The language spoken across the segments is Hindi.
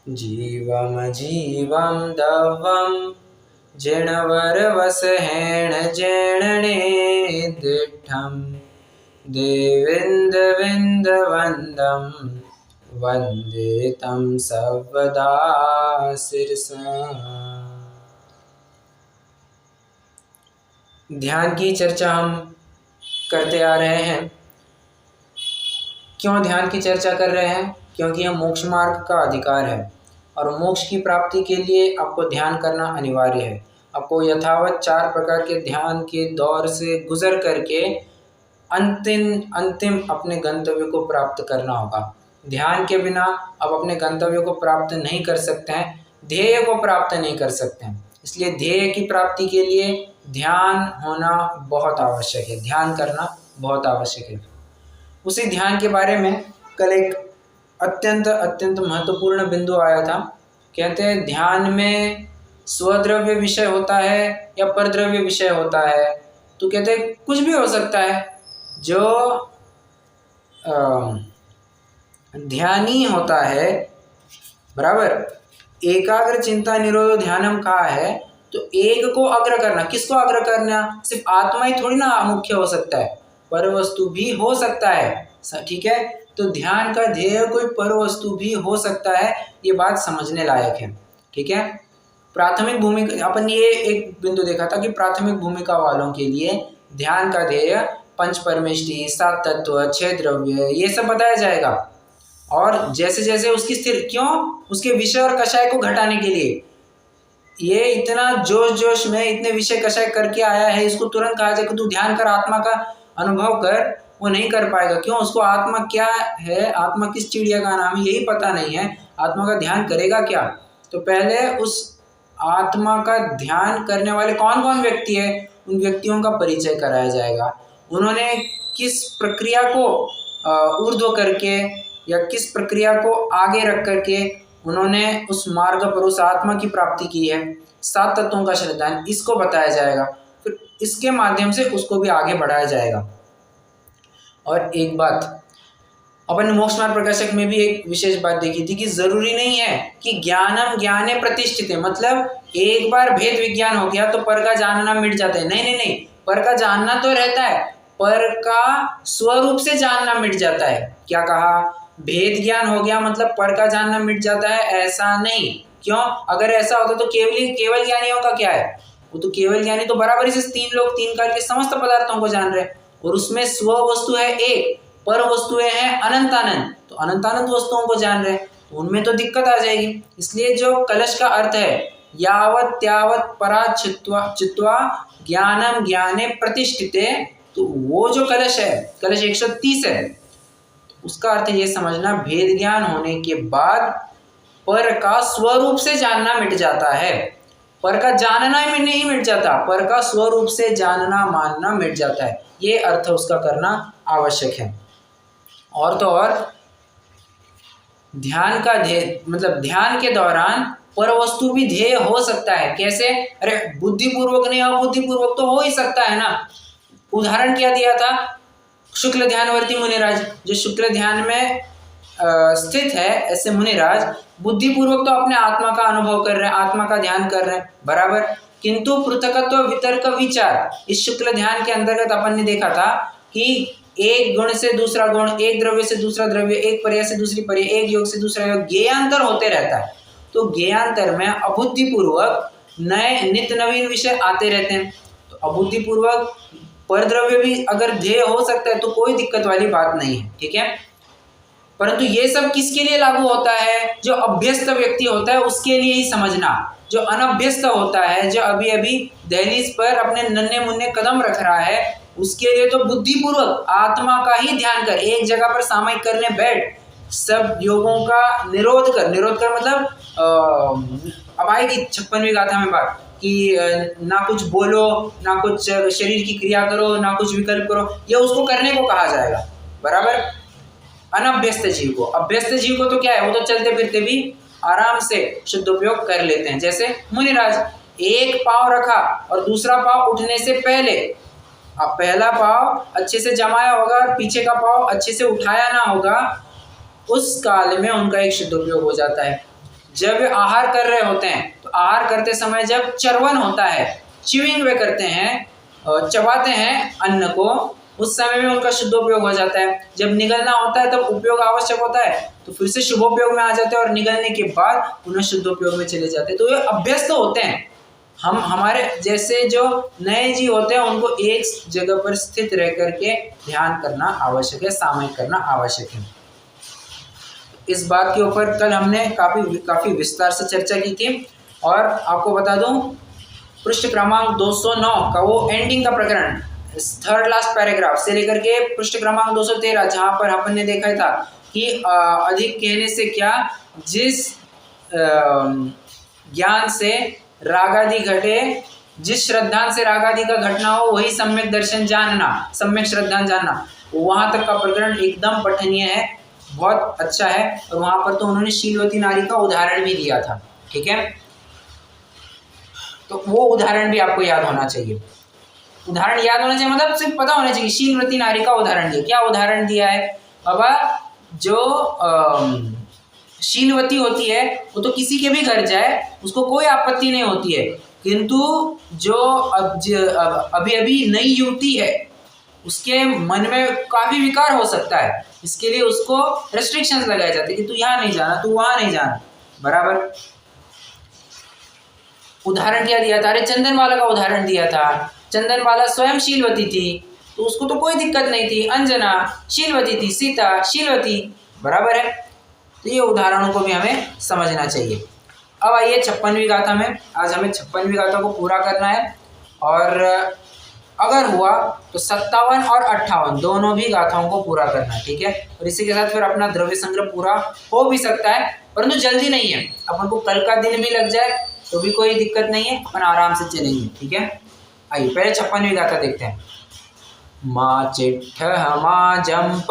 जीवम जीवम दवम जिणवरवसहेण जेणणे दिठम देविन्दविन्दवन्दं वन्दे तं सर्वदा शिरसा। ध्यान की चर्चा हम करते आ रहे हैं। क्यों ध्यान की चर्चा कर रहे हैं? क्योंकि यह मोक्ष मार्ग का अधिकार है और मोक्ष की प्राप्ति के लिए आपको ध्यान करना अनिवार्य है। आपको यथावत 4 प्रकार के ध्यान के दौर से गुजर करके अंतिम अपने गंतव्य को प्राप्त करना होगा। ध्यान के बिना आप अपने गंतव्य को प्राप्त नहीं कर सकते हैं, ध्येय को प्राप्त नहीं कर सकते हैं। इसलिए ध्येय की प्राप्ति के लिए ध्यान होना बहुत आवश्यक है, ध्यान करना बहुत आवश्यक है। उसी ध्यान के बारे में कल एक अत्यंत महत्वपूर्ण बिंदु आया था। कहते हैं ध्यान में स्वद्रव्य विषय होता है या परद्रव्य विषय होता है। तो कहते हैं कुछ भी हो सकता है। जो ध्यानी होता है, बराबर, एकाग्र चिंता निरोध ध्यानम कहा है। तो एक को अग्र करना, किसको अग्र करना? सिर्फ आत्मा ही थोड़ी ना मुख्य हो सकता है, पर वस्तु भी हो सकता है। ठीक है, तो ध्यान का ध्येय कोई पर वस्तु भी हो सकता है। ये बात समझने लायक है। ठीक है, प्राथमिक भूमिका, अपन ये एक बिंदु देखा था कि प्राथमिक भूमिका वालों के लिए ध्यान का ध्येय 5 परमेष्टि, 7 तत्व, 6 द्रव्य, ये सब बताया जाएगा। और जैसे जैसे उसकी स्थिर, क्यों, उसके विषय और कषाय को घटाने के लिए। ये इतना जोश में इतने विषय कषाय करके आया है, इसको तुरंत कहा जाए कि तू ध्यान कर, आत्मा का अनुभव कर, वो नहीं कर पाएगा। क्यों? उसको आत्मा क्या है, आत्मा किस चिड़िया का नाम है, यही पता नहीं है। आत्मा का ध्यान करेगा क्या? तो पहले उस आत्मा का ध्यान करने वाले कौन कौन व्यक्ति है, उन व्यक्तियों का परिचय कराया जाएगा। उन्होंने किस प्रक्रिया को ऊर्ध्व करके या किस प्रक्रिया को आगे रख करके उन्होंने उस मार्ग पर उस आत्मा की प्राप्ति की है। 7 तत्वों का श्रद्धान, इसको बताया जाएगा। फिर इसके माध्यम से उसको भी आगे बढ़ाया जाएगा। और एक बात, अपन मोक्ष मार्ग प्रकाशक में भी एक विशेष बात देखी थी कि जरूरी नहीं है कि ज्ञानम ज्ञाने प्रतिष्ठित है, मतलब एक बार भेद विज्ञान हो गया तो पर का जानना मिट जाता है। नहीं, पर का जानना तो रहता है, पर का स्वरूप से जानना मिट जाता है। क्या कहा? भेद ज्ञान हो गया मतलब पर का जानना मिट जाता है, ऐसा नहीं। क्यों? अगर ऐसा होता तो केवल ज्ञानियों का क्या है? वो तो केवल ज्ञानी तो बराबरी से 3 लोग 3 काल के समस्त पदार्थों को जान रहे, और उसमें स्व वस्तु है एक, पर वस्तुएं हैं अनंत अनंत, तो अनंत अनंत वस्तुओं को जान रहे, तो उनमें तो दिक्कत आ जाएगी। इसलिए जो कलश का अर्थ है, यावत त्यावत परा चित्वा ज्ञानम ज्ञाने प्रतिष्ठिते, तो वो जो कलश है, कलश 130 है, उसका अर्थ ये समझना, भेद ज्ञान होने के बाद पर का स्वरूप से जानना मिट जाता है। पर का जानना ही नहीं मिट जाता, पर का स्वरूप से जानना मानना मिट जाता है। ये अर्थ उसका करना आवश्यक है। और तो और ध्यान का ध्येय, मतलब ध्यान के दौरान पर वस्तु भी ध्येय हो सकता है। कैसे? अरे बुद्धिपूर्वक नहीं, अबुद्धिपूर्वक तो हो ही सकता है ना। उदाहरण क्या दिया था? शुक्ल ध्यानवर्ती मुनिराज, जो शुक्ल ध्यान में स्थित है, ऐसे मुनिराज बुद्धिपूर्वक तो अपने आत्मा का अनुभव कर रहे हैं, आत्मा का ध्यान कर रहे हैं, बराबर। किंतु पृथकत्व वितर्क विचार, इस शुक्ल ध्यान के अंतर्गत अपन ने देखा था कि एक गुण से दूसरा गुण, एक द्रव्य से दूसरा द्रव्य, एक पर्याय से दूसरी पर्याय, एक योग से दूसरा योग, ज्ञेयांतर होते रहता है। तो ज्ञेयांतर में अबुद्धिपूर्वक नए नित्य नवीन विषय आते रहते हैं। तो अबुद्धिपूर्वक पर द्रव्य भी अगर ध्येय हो सकता है तो कोई दिक्कत वाली बात नहीं है। ठीक है, परंतु ये सब किसके लिए लागू होता है? जो अभ्यस्त व्यक्ति होता है उसके लिए ही समझना। जो अनभ्यस्त होता है, जो अभी अभी दहलीज पर अपने नन्हे मुन्ने कदम रख रहा है, उसके लिए तो बुद्धिपूर्वक आत्मा का ही ध्यान कर, एक जगह पर सामयिक करने बैठ, सब योगों का निरोध कर मतलब अब आएगी 56वीं गाथा में बात कि ना कुछ बोलो, ना कुछ शरीर की क्रिया करो, ना कुछ विकल्प करो, ये उसको करने को कहा जाएगा, बराबर। अनभ्यस्त जीव को, अभ्यस्त जीव को तो क्या है, वो तो चलते फिरते भी आराम से शुद्ध उपयोग कर लेते हैं। जैसे मुनिराज, एक पांव रखा और दूसरा पांव उठने से पहले, अब पहला पांव अच्छे से जमाया होगा और पीछे का पांव अच्छे से उठाया ना होगा, उस काल में उनका एक शुद्ध उपयोग हो जाता है। जब आहार कर रहे होते हैं तो आहार करते समय जब चर्वण होता है, च्यूइंग वे करते हैं और चबाते हैं अन्न को, उस समय में उनका शुद्धोपयोग हो जाता है। जब निगलना होता है तब उपयोग आवश्यक होता है तो फिर से शुभोपयोग में आ जाते हैं और निगलने के बाद पुनः शुद्धोपयोग में चले जाते हैं। तो ये अभ्यस्त होते हैं। हम हमारे जैसे जो नए जीव होते हैं उनको एक जगह पर स्थित रह करके ध्यान करना आवश्यक है, सामयिक करना आवश्यक है। इस बात के ऊपर कल हमने काफी विस्तार से चर्चा की थी। और आपको बता दूं, पृष्ठ क्रमांक 209 का वो एंडिंग का प्रकरण, थर्ड लास्ट पैराग्राफ से लेकर के पृष्ठ क्रमांक 213, जहां पर अपन ने देखा था कि अधिक कहने से क्या, जिस ज्ञान से रागादि घटे, जिस श्रद्धान से रागादि का घटना हो वही सम्यक दर्शन जानना, सम्यक श्रद्धान जानना। वहां तक का प्रकरण एकदम पठनीय है, बहुत अच्छा है। और वहां पर तो उन्होंने शीलवती नारी का उदाहरण भी दिया था। ठीक है, तो वो उदाहरण भी आपको याद होना चाहिए। उदाहरण याद होना चाहिए मतलब सिर्फ पता होना चाहिए। शीलवती नारी का उदाहरण दिया, क्या उदाहरण दिया है बाबा? जो शीलवती होती है वो तो किसी के भी घर जाए उसको कोई आपत्ति नहीं होती है, किंतु जो अभी अभी नई युवती है उसके मन में काफी विकार हो सकता है, इसके लिए उसको रेस्ट्रिक्शंस लगाए जाते हैं कि तू यहाँ नहीं जाना, तू वहां नहीं जाना। बराबर। उदाहरण क्या दिया था? अरे चंदनबाला का उदाहरण दिया था। चंदनबाला स्वयं शीलवती थी तो उसको तो कोई दिक्कत नहीं थी। अंजना शीलवती थी, सीता शीलवती। बराबर है। तो ये उदाहरणों को भी हमें समझना चाहिए। अब आइए 56वीं गाथा में। आज हमें 56वीं गाथा को पूरा करना है और अगर हुआ तो 57 और 58 दोनों भी गाथाओं को पूरा करना है। ठीक है, और इसी के साथ फिर अपना द्रव्य संग्रह पूरा हो भी सकता है, परंतु जल्दी नहीं है। अपन को कल का दिन भी लग जाए तो भी कोई दिक्कत नहीं है, अपन आराम से चलेंगे। ठीक है, आइए पहले 56वीं गाथा देखते हैं। माँ चिट्ठ माँ जंप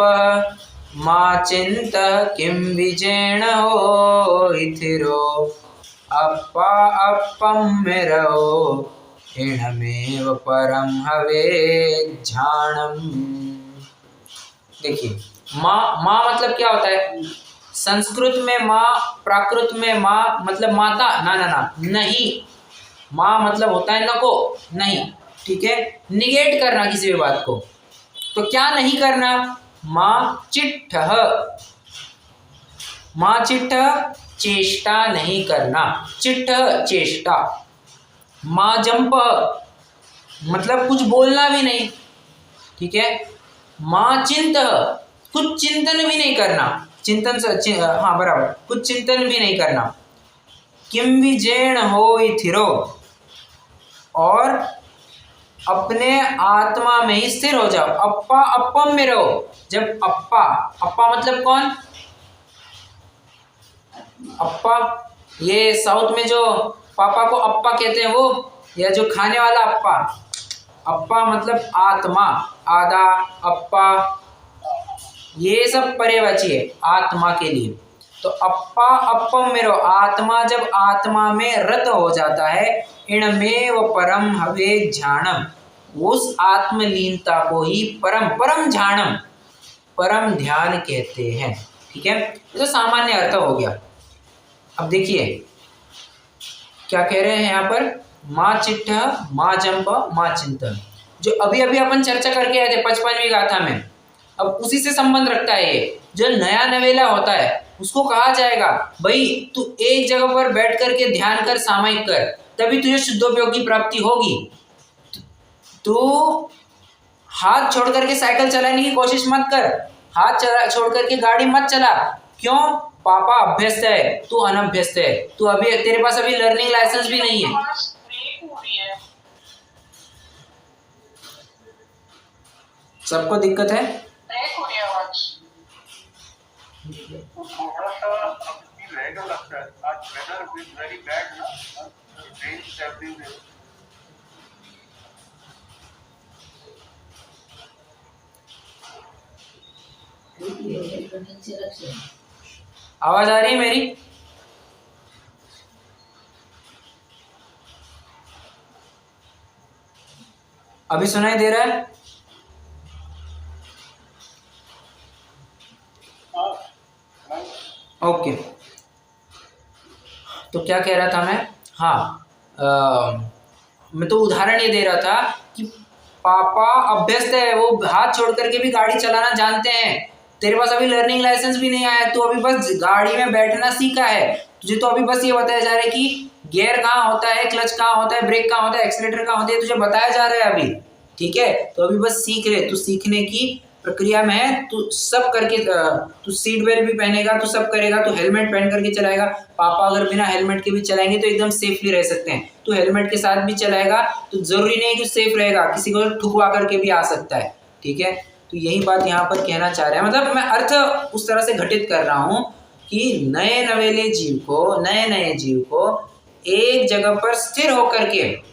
माँ चिंत किम विजैण हो इथिरो अप्पा अप्पम मेरो इणमेव परम हवे झाणम। देखिए, माँ माँ मतलब क्या होता है? संस्कृत में माँ, प्राकृत में माँ मतलब माता, ना ना ना नहीं। माँ मतलब होता है नको, नहीं। ठीक है, निगेट करना किसी भी बात को। तो क्या नहीं करना? माँ चिट्ठ, माँ चिट्ठ चेष्टा नहीं करना, चिट्ठ चेष्टा। माँ जंप मतलब कुछ बोलना भी नहीं। ठीक है, माँ चिंत कुछ चिंतन भी नहीं करना, चिंतन से हाँ बराबर, कुछ चिंतन भी नहीं करना। किम विजैण होई थिरो, और अपने आत्मा में ही स्थिर हो जाओ। अप्पा अप्पम में रहो। जब अप्पा, अप्पा मतलब कौन? अप्पा, ये साउथ में जो पापा को अप्पा कहते हैं वो, या जो खाने वाला अप्पा। अप्पा मतलब आत्मा, आदा अप्पा, ये सब पर्यायवाची है आत्मा के लिए। तो अप्पा अप्पम में रहो, आत्मा जब आत्मा में रत हो जाता है, इणमेव परम हवे झाणम, उस आत्मलीनता को ही परम, परम झाणम, परम ध्यान कहते हैं। ठीक है, ये तो सामान्य अर्थ हो गया। अब देखिए क्या कह रहे हैं यहाँ पर, माँ चिट्ठ माँ जंप माँ चिंतन, जो अभी अभी अपन चर्चा करके आए थे 55वीं गाथा में, अब उसी से संबंध रखता है ये। जो नया नवेला होता है उसको कहा जाएगा भाई तू एक जगह पर बैठ करके ध्यान कर, सामायिक कर, तभी तुझे शुद्धोपयोग की प्राप्ति होगी। तू हाथ छोड़ करके साइकिल चलाने की कोशिश मत कर, हाथ छोड़ करके गाड़ी मत चला। क्यों? पापा अभ्यस्त है, तू अनभ्यस्त है, तू अभी, तेरे पास अभी लर्निंग लाइसेंस भी नहीं है। सबको दिक्कत है? आवाज आ रही है मेरी? अभी सुनाई दे रहा है? ओके। तो क्या कह रहा था मैं, हाँ, मैं तो उदाहरण ये दे रहा था कि पापा अभ्यस्त है, वो हाथ छोड़ करके भी गाड़ी चलाना जानते हैं। तेरे पास अभी लर्निंग लाइसेंस भी नहीं आया, तू अभी बस गाड़ी में बैठना सीखा है। तुझे तो अभी बस ये बताया जा रहा है कि गियर कहाँ होता है, क्लच कहाँ होता है, ब्रेक कहाँ होता है, एक्सीलेटर कहाँ होता है, तुझे बताया जा रहा है अभी, ठीक है। तो अभी बस सीख रहे, तू सीखने की प्रक्रिया में है, तू सब करके, तू सीट बेल्ट भी पहनेगा, तू सब करेगा, तू हेलमेट पहन करके चलाएगा। पापा अगर बिना हेलमेट के भी चलाएंगे तो एकदम सेफली रह सकते हैं, तू हेलमेट के साथ भी चलाएगा तो जरूरी नहीं है कि सेफ रहेगा, किसी को ठुकवा करके भी आ सकता है, ठीक है। तो यही बात यहाँ पर कहना चाह रहे हैं, मतलब मैं अर्थ उस तरह से घटित कर रहा हूँ कि नए नवेले जीव को, नए नए जीव को एक जगह पर स्थिर होकर के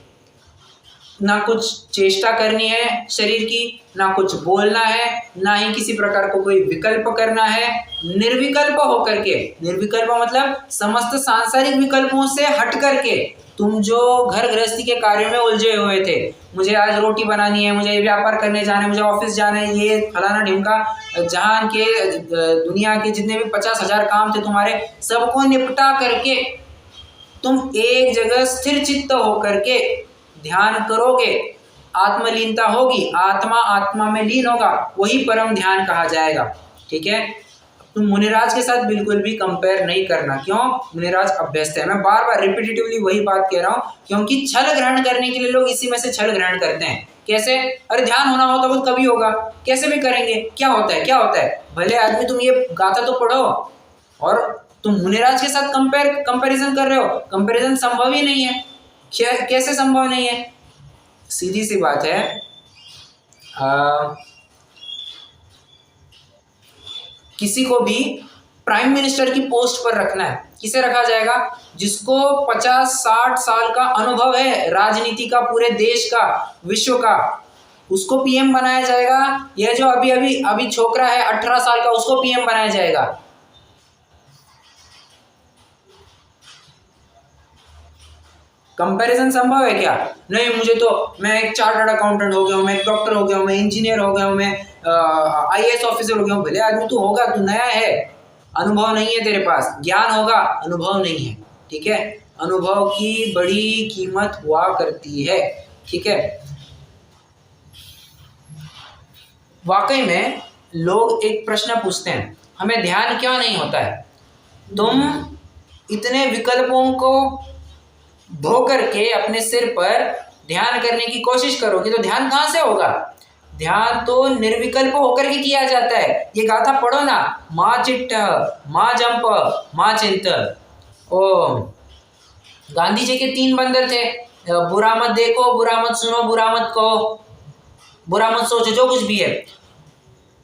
ना कुछ चेष्टा करनी है शरीर की, ना कुछ बोलना है, ना ही किसी प्रकार को कोई विकल्प करना है। निर्विकल्प होकर के, निर्विकल्प मतलब समस्त सांसारिक विकल्पों से हट करके, तुम जो घर गृहस्थी के कार्यों में उलझे हुए थे, मुझे आज रोटी बनानी है, मुझे व्यापार करने जाना है, मुझे ऑफिस जाना है, ये फलाना ढिमका, जहान के दुनिया के जितने भी 50,000 काम थे तुम्हारे, सबको निपटा करके तुम एक जगह स्थिर चित्त होकर के ध्यान करोगे, आत्मलीनता होगी, आत्मा आत्मा में लीन होगा, वही परम ध्यान कहा जाएगा, ठीक है। तुम मुनिराज के साथ बिल्कुल भी कंपेयर नहीं करना। क्यों? मुनिराज अभ्यस्त है। मैं बार बार रिपीटेटिवली वही बात कह रहा हूँ, क्योंकि छल ग्रहण करने के लिए लोग इसी में से छल ग्रहण करते हैं। कैसे? अरे ध्यान होना हो तो वो कभी होगा, कैसे भी करेंगे, क्या होता है, क्या होता है। भले आदमी तुम ये गाथा तो पढ़ो, और तुम मुनिराज के साथ कंपेरिजन कर रहे हो, कंपेरिजन संभव ही नहीं है। कैसे संभव नहीं है? सीधी सी बात है, किसी को भी प्राइम मिनिस्टर की पोस्ट पर रखना है, किसे रखा जाएगा? जिसको 50-60 साल का अनुभव है राजनीति का, पूरे देश का, विश्व का, उसको पीएम बनाया जाएगा। यह जो अभी छोकरा है 18 साल का, उसको पीएम बनाया जाएगा। कंपैरिजन संभव है क्या? नहीं, मुझे तो, मैं एक चार्टर्ड अकाउंटेंट हो गया हूँ, मैं एक डॉक्टर हो गया हूँ, मैं इंजीनियर हो गया हूँ, मैं आईएएस ऑफिसर हो गया हूँ। भले आदमी तू होगा, तू नया है, अनुभव नहीं है तेरे पास, ज्ञान होगा, अनुभव नहीं है, ठीक है। अनुभव की बड़ी कीमत हुआ करती है, ठीक है। वाकई में लोग एक प्रश्न पूछते हैं, हमें ध्यान क्यों नहीं होता है? तुम इतने विकल्पों को धो करके अपने सिर पर ध्यान करने की कोशिश करोगे तो ध्यान कहाँ से होगा? ध्यान तो निर्विकल्प होकर के किया जाता है। ये गाथा पढ़ो ना, माँ चिट्ठ, माँ जंप, माँ चिंत। ओ, गांधी जी के 3 बंदर थे, बुरा मत देखो, बुरा मत सुनो, बुरा मत कहो, बुरा मत सोचो, जो कुछ भी है।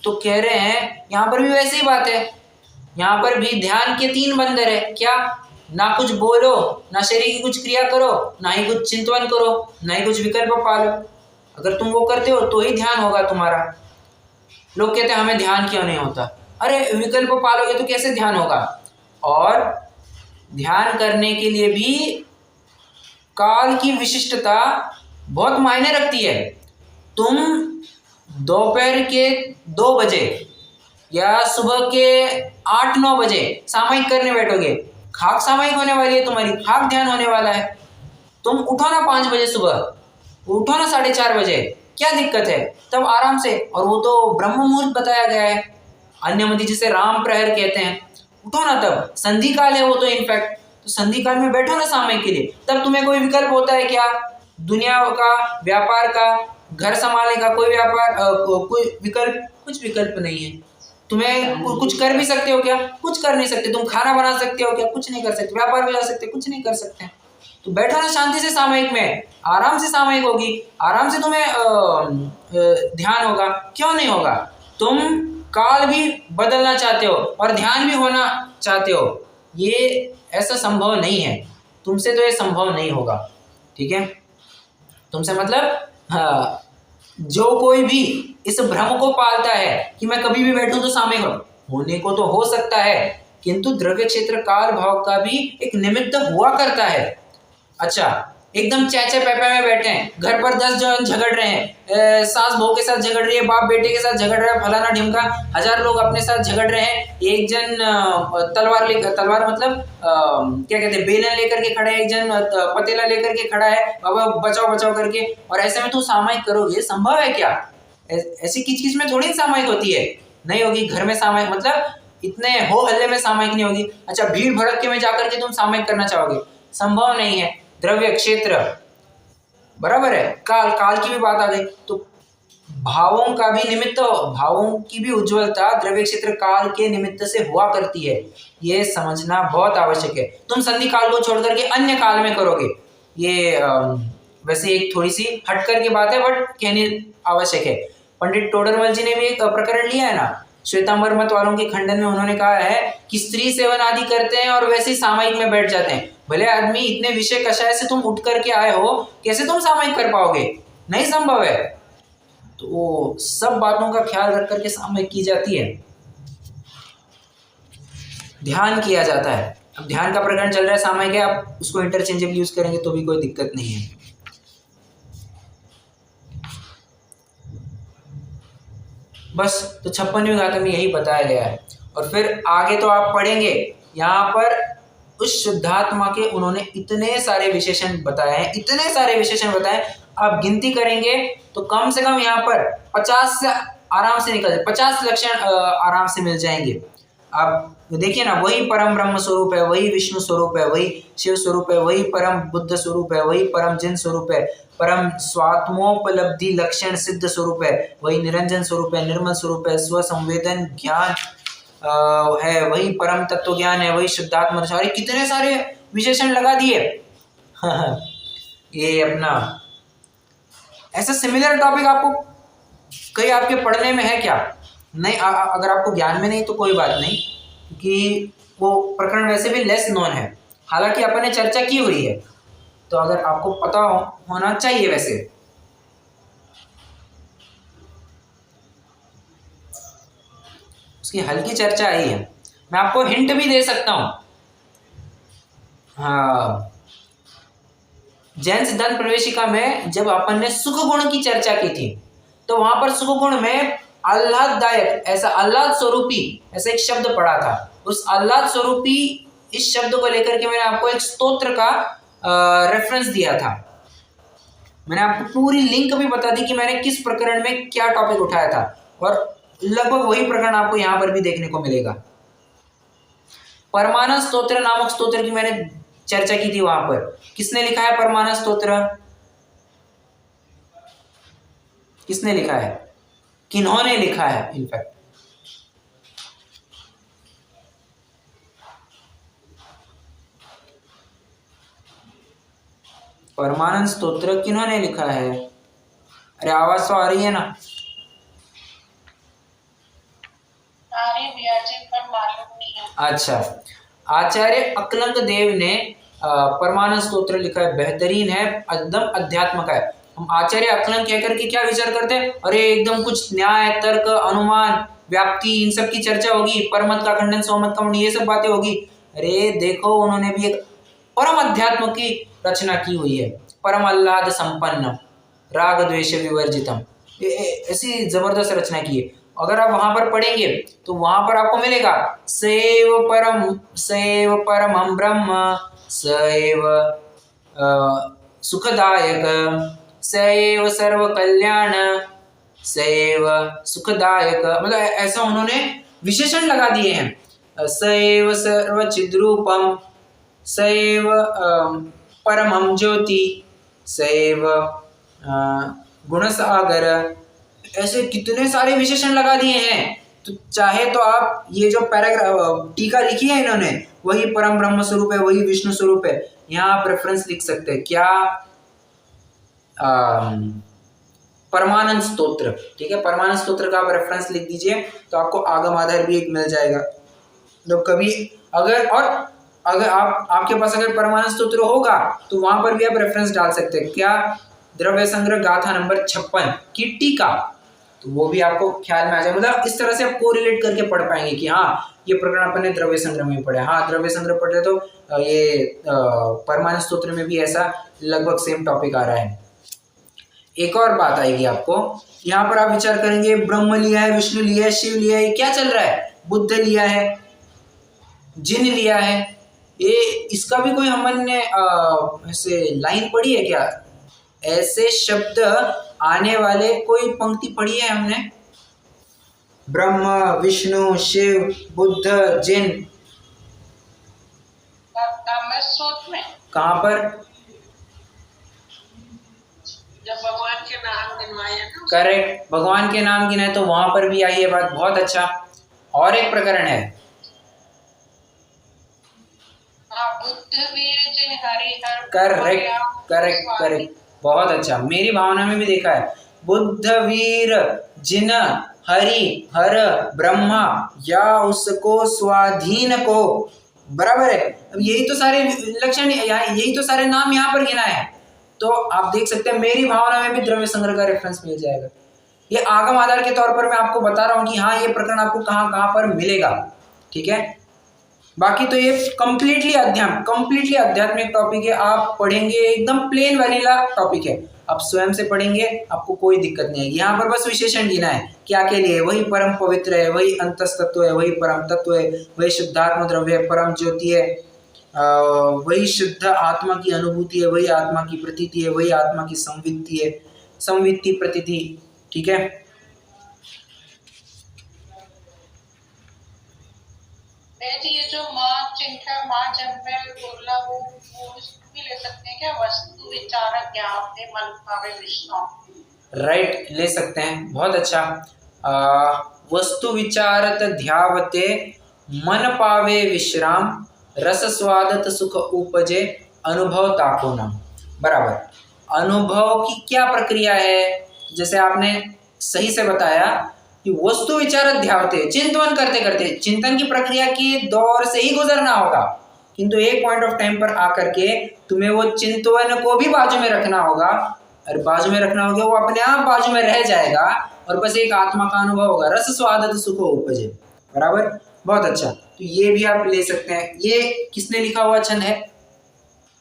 तो कह रहे हैं यहाँ पर भी वैसे ही बात है, यहाँ पर भी ध्यान के 3 बंदर है। क्या? ना कुछ बोलो, ना शरीर की कुछ क्रिया करो, ना ही कुछ चिंतन करो, ना ही कुछ विकल्प पालो। अगर तुम वो करते हो तो ही ध्यान होगा तुम्हारा। लोग कहते हैं हमें ध्यान क्यों नहीं होता? अरे विकल्प पालोगे तो कैसे ध्यान होगा? और ध्यान करने के लिए भी काल की विशिष्टता बहुत मायने रखती है। तुम दोपहर के 2 बजे या सुबह के 8-9 बजे सामयिक करने बैठोगे, खाक सामयिक होने वाली है तुम्हारी, खाक ध्यान होने वाला है। तुम उठो ना 5 बजे सुबह, उठो ना 4:30 बजे, क्या दिक्कत है? तब आराम से, और वो तो ब्रह्म मुहूर्त बताया गया है, अन्यमति जिसे राम प्रहर कहते हैं। उठो ना, तब संधि काल है वो तो, इनफैक्ट तो संधि काल में बैठो ना सामयिक के लिए। तब तुम्हें कोई विकल्प होता है क्या? दुनिया का, व्यापार का, घर संभालने का कोई व्यापार, कोई विकल्प, कुछ विकल्प नहीं है। तुम्हें कुछ कर भी सकते हो क्या? कुछ कर नहीं सकते। तुम खाना बना सकते हो क्या? कुछ नहीं कर सकते। व्यापार में जा सकते, कुछ नहीं कर सकते। तो बैठो ना शांति से सामयिक में, आराम से सामयिक होगी, आराम से तुम्हें ध्यान होगा। क्यों नहीं होगा? तुम काल भी बदलना चाहते हो और ध्यान भी होना चाहते हो, ये ऐसा संभव नहीं है। तुमसे तो ये संभव नहीं होगा, ठीक है। तुमसे मतलब जो कोई भी इस भ्रम को पालता है कि मैं कभी भी बैठूं तो सामयिक होने को तो हो सकता है, किंतु द्रव्य क्षेत्र काल भाव का भी एक निमित्त हुआ करता है। अच्छा, एकदम चैचे पैपे में बैठे हैं, घर पर 10 जन झगड़ रहे हैं, सास बहू के साथ झगड़ रही है, बाप बेटे के साथ झगड़ रहा है, फलाना ढिमका, 1000 लोग अपने साथ झगड़ रहे हैं। एक जन तलवार मतलब क्या कहते हैं, बेलन लेकर के खड़ा है, एक जन पतीला लेकर के खड़ा है, बाबा बचाओ बचाओ करके। और ऐसे में तू सामयिक करोगे, संभव है क्या? ऐसी किचकिच में थोड़ी सामयिक होती है, नहीं होगी। घर में सामयिक मतलब इतने हो हल्ले में सामयिक नहीं होगी। अच्छा, भीड़ भड़क के में जाकर के तुम सामयिक करना चाहोगे, संभव नहीं है। द्रव्य क्षेत्र बराबर है, काल की भी बात आ गई, तो भावों का भी निमित्त, भावों की भी उज्ज्वलता द्रव्य क्षेत्र काल के निमित्त से हुआ करती है, ये समझना बहुत आवश्यक है। तुम संधि काल को छोड़ करके अन्य काल में करोगे, ये वैसे एक थोड़ी सी हटकर की बात है, बट कहनी आवश्यक है। पंडित टोडरमल जी ने भी एक प्रकरण लिया है ना श्वेतांबर मत वालों के खंडन में, उन्होंने कहा है कि स्त्री सेवन आदि करते हैं और वैसे ही सामयिक में बैठ जाते हैं। भले आदमी इतने विषय कषाय से तुम उठ करके आए हो, कैसे तुम सामयिक कर पाओगे? नहीं संभव है। तो सब बातों का ख्याल रख करके सामयिक की जाती है, ध्यान किया जाता है। अब ध्यान का प्रकरण चल रहा है, सामयिक है, आप उसको इंटरचेंजेबली यूज करेंगे तो भी कोई दिक्कत नहीं है। बस तो 56वीं गाथा में यही बताया गया है। और फिर आगे तो आप पढ़ेंगे, यहाँ पर उस शुद्धात्मा के उन्होंने इतने सारे विशेषण बताए हैं, इतने सारे विशेषण बताए, आप गिनती करेंगे तो कम से कम यहाँ पर 50 से आराम से निकल जाए, 50 लक्षण आराम से मिल जाएंगे। आप देखिए ना, वही परम ब्रह्म स्वरूप है, वही विष्णु स्वरूप है, वही शिव स्वरूप है, वही परम बुद्ध स्वरूप है, वही परम जिन स्वरूप है, परम स्वात्मोपलब्धि लक्षण सिद्ध स्वरूप है, वही निरंजन स्वरूप है, निर्मल स्वरूप है, स्व संवेदन ज्ञान है, वही परम तत्व ज्ञान है, वही शुद्धात्मा। अरे कितने सारे विशेषण लगा दिए। ये अपना ऐसा सिमिलर टॉपिक आपको कहीं आपके पढ़ने में है क्या? नहीं, अगर आपको ज्ञान में नहीं तो कोई बात नहीं, क्योंकि वो प्रकरण वैसे भी लेस नोन है, हालांकि अपन ने चर्चा की हुई है, तो अगर आपको पता होना चाहिए। वैसे उसकी हल्की चर्चा आई है, मैं आपको हिंट भी दे सकता हूं। हाँ, जैन सिद्धांत प्रवेशिका में जब अपन ने सुख गुण की चर्चा की थी, तो वहां पर सुख गुण में आह्लाददायक, ऐसा आह्लाद स्वरूपी, ऐसा एक शब्द पढ़ा था। उस आह्लाद स्वरूपी इस शब्द को लेकर के मैंने आपको एक स्तोत्र का रेफरेंस दिया था। मैंने आपको पूरी लिंक भी बता दी कि मैंने किस प्रकरण में क्या टॉपिक उठाया था, और लगभग वही प्रकरण आपको यहाँ पर भी देखने को मिलेगा। परमानंद स्तोत्र नामक स्तोत्र की मैंने चर्चा की थी। वहां पर किसने लिखा है परमानंद स्तोत्र? किसने लिखा है? किन्होंने लिखा है? इनफैक्ट परमानंद स्तोत्र किन्होंने लिखा है? अरे आवाज तो आ रही है ना? अच्छा, आचार्य अकलंक देव ने परमानंद स्तोत्र लिखा है, बेहतरीन है, एकदम अध्यात्म का है। हम आचार्य अकलंक कहकर के क्या विचार करते हैं? अरे एकदम कुछ न्याय, तर्क, अनुमान, व्याप्ति, इन सब की चर्चा होगी, परमत का खंडन, सोमत का खंडन, ये सब बातें होगी। अरे देखो, उन्होंने भी एक परम अध्यात्म की रचना की हुई है, परम आह्लाद संपन्न, राग द्वेष विवर्जितम, ऐसी जबरदस्त रचना की है। अगर आप वहां पर पढ़ेंगे तो वहां पर आपको मिलेगा सैव परमं ब्रह्म, सैव सुखदायक, सैव सर्व कल्याण, सैव सुखदायक, मतलब ऐसा उन्होंने विशेषण लगा दिए हैं। सैव सर्व चिद्रूपम, सैव परमं ज्योति, सैव गुणसागर, ऐसे कितने सारे विशेषण लगा दिए हैं। तो चाहे तो आप ये जो पैराग्राफ टीका लिखी है इन्होंने, वही परम ब्रह्म स्वरूप है, वही विष्णु स्वरूप है, यहाँ आप रेफरेंस लिख सकते हैं क्या? परमानंद स्तोत्र, ठीक है, परमानंद स्तोत्र का आप रेफरेंस लिख दीजिए तो आपको आगम आधार भी एक मिल जाएगा। तो कभी अगर आपके पास अगर परमानंद स्तोत्र होगा तो वहां पर भी आप रेफरेंस डाल सकते हैं क्या? द्रव्य संग्रह गाथा नंबर 56 की टीका, तो वो भी आपको ख्याल में आ जाए। मतलब इस तरह से आप कोरिलेट करके पढ़ पाएंगे कि हाँ, ये प्रकरण अपन ने द्रव्य संग्रह में पढ़ा। हाँ, द्रव्य संग्रह पढ़े तो ये परमाणु स्तोत्र में भी ऐसा लगभग सेम टॉपिक आ रहा है। एक और बात आएगी आपको, यहाँ पर आप विचार करेंगे ब्रह्म लिया है, विष्णु लिया है, शिव लिया है, क्या चल रहा है? बुद्ध लिया है, जिन लिया है, ये इसका भी कोई हमने ऐसे लाइन पढ़ी है क्या? ऐसे शब्द आने वाले कोई पंक्ति पढ़ी है हमने? ब्रह्म, विष्णु, शिव, बुद्ध, जिन, में कहाँ पर? जब भगवान के नाम गिनवाए ना। करेक्ट, भगवान के नाम गिनाए तो वहां पर भी आई है बात। बहुत अच्छा। और एक प्रकरण है, बुद्ध वीर जिन हरिहर। करेक्ट करेक्ट करेक्ट, बहुत अच्छा। मेरी भावना में भी देखा है, बुद्ध वीर जिन हरि हर ब्रह्मा या उसको स्वाधीन को, बराबर है। अब यही तो सारे लक्षण, यही तो सारे नाम यहाँ पर गिना है। तो आप देख सकते हैं मेरी भावना में भी द्रव्य संग्रह का रेफरेंस मिल जाएगा। ये आगम आधार के तौर पर मैं आपको बता रहा हूँ कि हाँ, ये प्रकरण आपको कहाँ कहाँ पर मिलेगा। ठीक है, बाकी तो ये कंप्लीटली आध्यात्मिक टॉपिक है। आप पढ़ेंगे एकदम प्लेन वनीला टॉपिक है, आप स्वयं से पढ़ेंगे, आपको कोई दिक्कत नहीं है। यहाँ पर बस विशेषण गिना है क्या के लिए, वही परम पवित्र है, वही अंतस्तत्व है, वही परम तत्व है, वही शुद्धात्म द्रव्य है, परम ज्योति है, वही शुद्ध आत्मा की अनुभूति है, वही आत्मा की प्रतीति है, वही आत्मा की संवित्ति है, संवित्ति प्रतीति। ठीक है, ये जो माँ चिंता माँ जन्मे बोला वो भी ले सकते हैं क्या? वस्तु विचारक ज्ञाते मन भावे विष्णु। राइट, ले सकते हैं, बहुत अच्छा। वस्तु विचारत ध्यावते मन पावे विश्राम, रस स्वादत सुख उपजे अनुभव ताको नाम। बराबर, अनुभव की क्या प्रक्रिया है? जैसे आपने सही से बताया कि वस्तु विचारत ध्यावते, चिंतन करते करते, चिंतन की प्रक्रिया के दौर से ही गुजरना होगा, किंतु एक पॉइंट ऑफ टाइम पर आकर के तुम्हें वो चिंतन को भी बाजू में रखना होगा, और बाजू में रखना होगा, वो अपने आप बाजू में रह जाएगा और बस एक आत्मा का अनुभव होगा, रस स्वादत सुख उपजे। बराबर, बहुत अच्छा। तो ये भी आप ले सकते हैं। ये किसने लिखा हुआ छंद है?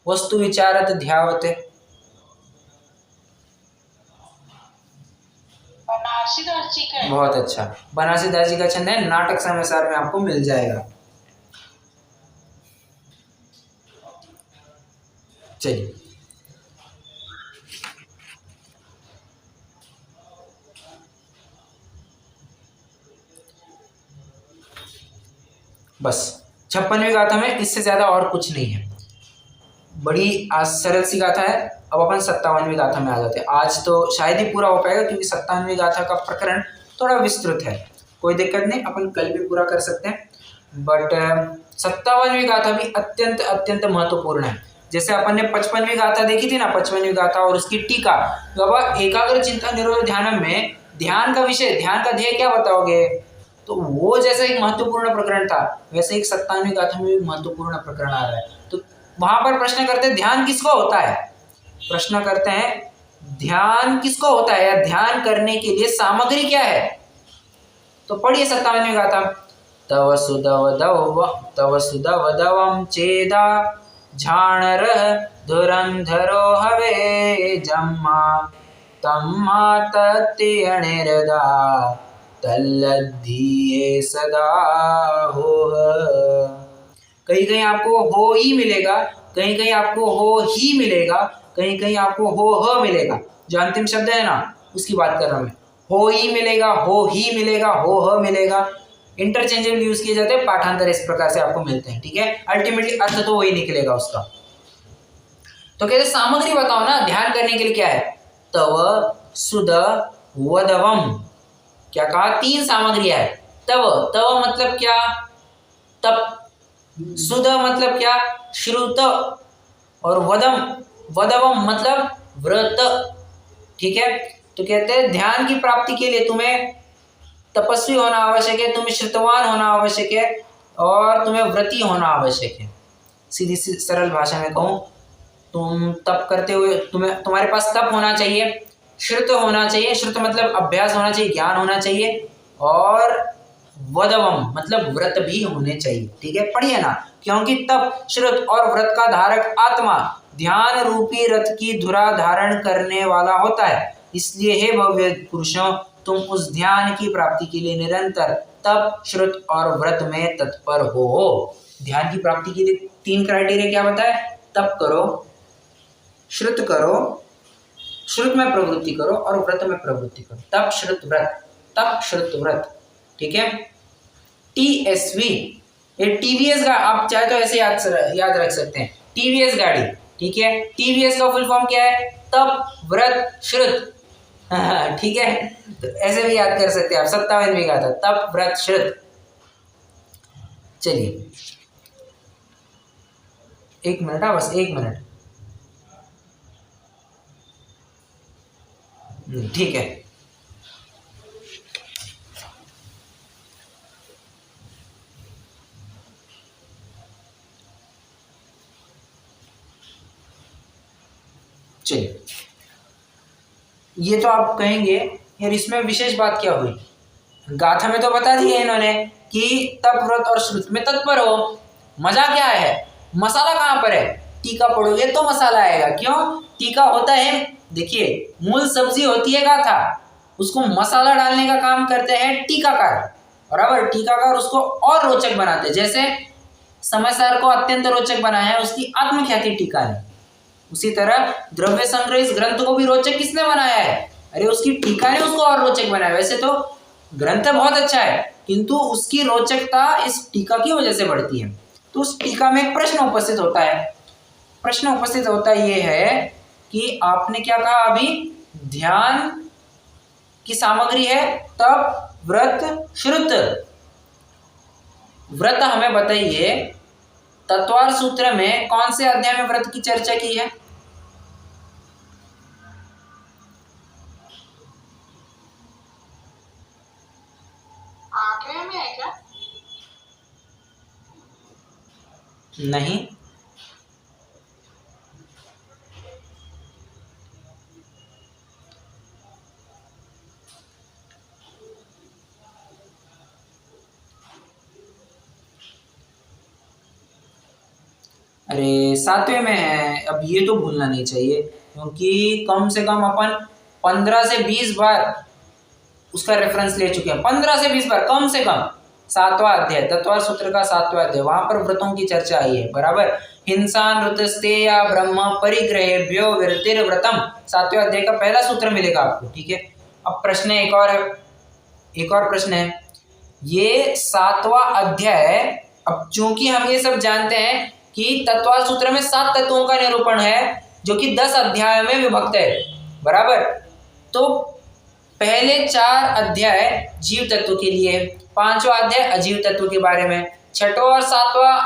वस्तु विचारत ध्यावते, बनारसीदास जी का। बहुत अच्छा, बनारसीदास जी का छंद है, नाटक समाचार में आपको मिल जाएगा। चलिए, बस 56वीं गाथा में इससे ज्यादा और कुछ नहीं है, बड़ी सरल सी गाथा है। अब अपन 57वीं गाथा में आ जाते हैं। आज तो शायद ही पूरा हो पाएगा क्योंकि 57वीं गाथा का प्रकरण थोड़ा विस्तृत है, कोई दिक्कत नहीं, अपन कल भी पूरा कर सकते हैं। बट 57वीं गाथा भी अत्यंत अत्यंत महत्वपूर्ण है। जैसे अपन ने 55वीं गाथा देखी थी ना, 55वीं गाथा और उसकी टीका, तो अब एकाग्र चिंतन निरोध ध्यान में ध्यान का विषय, ध्यान का ध्येय क्या बताओगे? तो वो जैसा एक महत्वपूर्ण प्रकरण था, वैसे एक 57वीं गाथा में भी महत्वपूर्ण प्रकरण आ रहा है। तो वहां पर प्रश्न करते हैं ध्यान किसको होता है? प्रश्न करते हैं ध्यान किसको होता है, या ध्यान करने के लिए सामग्री क्या है? तो पढ़िए 57वीं गाथा। तव सुदवदवम चेदा झाणरः धुरंधरो हवे जम्मा तम्मा तत्यणिरदा तल्लद्धीये सदा होह। कहीं कहीं आपको हो ही मिलेगा, कहीं कहीं आपको हो ही मिलेगा, कहीं कहीं आपको हो ह मिलेगा। जो अंतिम शब्द है ना, उसकी बात कर रहा हूं मैं। हो ही मिलेगा, हो ही मिलेगा, हो ह मिलेगा, इंटरचेंजेबल यूज किए जाते हैं, पाठांतर इस प्रकार से आपको मिलते हैं। ठीक है, अल्टीमेटली अर्थ तो वही निकलेगा उसका। तो कहते सामग्री बताओ ना, ध्यान करने के लिए क्या है? तव सुद वदवम, क्या कहा? 3 सामग्रियां है। तव मतलब क्या? तप। सुध मतलब क्या? श्रुत। और वदवम मतलब व्रत। ठीक है, तो कहते हैं ध्यान की प्राप्ति के लिए तुम्हें तपस्वी होना आवश्यक है, तुम्हें श्रुतवान होना आवश्यक है, और तुम्हें व्रती होना आवश्यक है। सीधी सी सरल भाषा में कहूं, तुम तप करते हुए तुम्हारे पास तप होना चाहिए, श्रुत होना चाहिए, श्रुत मतलब अभ्यास होना चाहिए, ज्ञान होना चाहिए, और वदवम मतलब व्रत भी होने चाहिए। ठीक है, पढ़िए ना। क्योंकि तप, श्रुत और व्रत का धारक आत्मा ध्यान रूपी रथ की धुरा धारण करने वाला होता है। इसलिए हे भव्य पुरुषों, तुम उस ध्यान की प्राप्ति के लिए निरंतर तप, श्रुत और व्रत में तत्पर हो। ध्यान की प्राप्ति के लिए 3 क्राइटेरिया क्या बताए? तप करो, श्रुत करो, श्रुत में प्रवृत्ति करो और व्रत में प्रवृत्ति करो। तप श्रुत व्रत, तप श्रुत व्रत। ठीक है। TSV, ये टीवीएस का, आप चाहे तो ऐसे याद रख सकते हैं, टीवीएस गाड़ी। ठीक है, टीवीएस का फुल फॉर्म क्या है? तप व्रत श्रुत। ठीक है, तो ऐसे भी याद कर सकते हैं आप। 57 में कहा था तप व्रत श्रुत। चलिए 1 मिनट, बस 1 मिनट। ठीक है, चलिए। ये तो आप कहेंगे यार इसमें विशेष बात क्या हुई? गाथा में तो बता दिया इन्होंने कि तप व्रत और श्रुत में तत्पर हो। मजा क्या है? मसाला कहाँ पर है? टीका पढ़ोगे तो मसाला आएगा। क्यों? टीका होता है, देखिए मूल सब्जी होती है गाथा, उसको मसाला डालने का काम करते हैं टीकाकार। बराबर, टीकाकार उसको और रोचक बनाते हैं। जैसे समाचार को अत्यंत रोचक बनाया है उसकी आत्मख्याति टीका ने, उसी तरह द्रव्य संग्रह इस ग्रंथ को भी रोचक किसने बनाया है? अरे उसकी टीका ने उसको और रोचक बनाया। वैसे तो ग्रंथ बहुत अच्छा है, किंतु उसकी रोचकता इस टीका की वजह से बढ़ती है। तो उस टीका में एक प्रश्न उपस्थित होता है। प्रश्न उपस्थित होता ये है कि आपने क्या कहा अभी? ध्यान की सामग्री है तप, व्रत, श्रुत। व्रत हमें बताइए, तत्वार सूत्र में कौन से अध्याय में व्रत की चर्चा की है? आठवें में है क्या? नहीं, अरे 7वें में है। अब ये तो भूलना नहीं चाहिए, क्योंकि कम से कम अपन 15 से 20 बार उसका रेफरेंस ले चुके हैं। 15 से 20 बार कम से कम। 7वां अध्याय, तत्वार सूत्र का 7वां अध्याय, वहां पर व्रतों की चर्चा आई है। बराबर, हिंसा नृतस्ते या ब्रह्म परिग्रहेभ्यो विरतिर व्रतम, 7वें अध्याय का पहला सूत्र मिलेगा आपको। ठीक है। अब प्रश्न एक और प्रश्न है, ये 7वां अध्याय। अब चूंकि हम ये सब जानते हैं कि तत्वार सूत्र में 7 तत्वों का निरूपण है जो कि 10 अध्यायों में विभक्त है। बराबर, तो पहले 4 अध्याय जीव तत्व के लिए, 5वां अध्याय अजीव तत्व के बारे में, 6वां और 7वां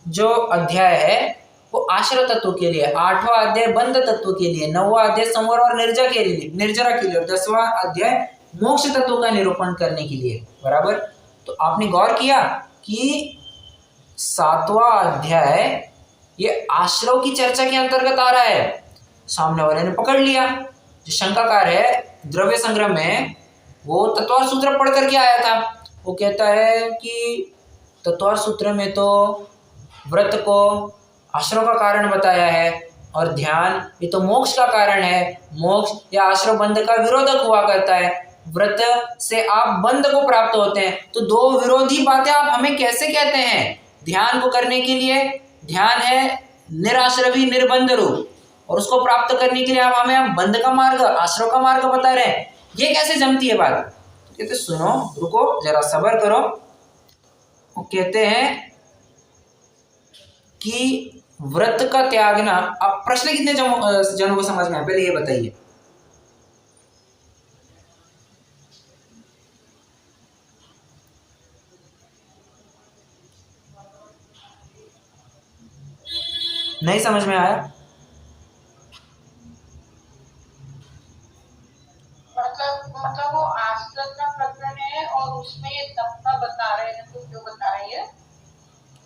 जो अध्याय है वो आश्रय तत्व के लिए, 8वां अध्याय बंध तत्व के लिए, 9वां अध्याय संवर और निर्जरा के लिए, और 10वां अध्याय मोक्ष तत्व का निरूपण करने के लिए। बराबर, तो आपने गौर किया कि 7वां अध्याय ये आश्रव की चर्चा के अंतर्गत आ रहा है। सामने वाले ने पकड़ लिया। जो शंकाकार है द्रव्य संग्रह में, वो तत्वार सूत्र पढ़ करके आया था। वो कहता है कि तत्वार सूत्र में तो व्रत को आश्रव का कारण बताया है और ध्यान ये तो मोक्ष का कारण है। मोक्ष या आश्रव बंध का विरोधक हुआ करता है। व्रत से आप बंध को प्राप्त होते हैं। तो दो विरोधी बातें आप हमें कैसे कहते हैं? ध्यान को करने के लिए ध्यान है निराश्रवी निर्बंध रूप, और उसको प्राप्त करने के लिए आप हमें बंध का मार्ग, आश्रव का मार्ग बता रहे हैं। ये कैसे जमती है बात? तो कहते सुनो, रुको जरा सब्र करो। वो कहते हैं कि व्रत का त्यागना, अब प्रश्न कितने जनों को समझ में आया पहले ये बताइए। नहीं समझ में आया? मतलब वो आश्रय का प्रकरण है और उसमें ये तप का बता रहे हैं, तो क्यों बता रही है?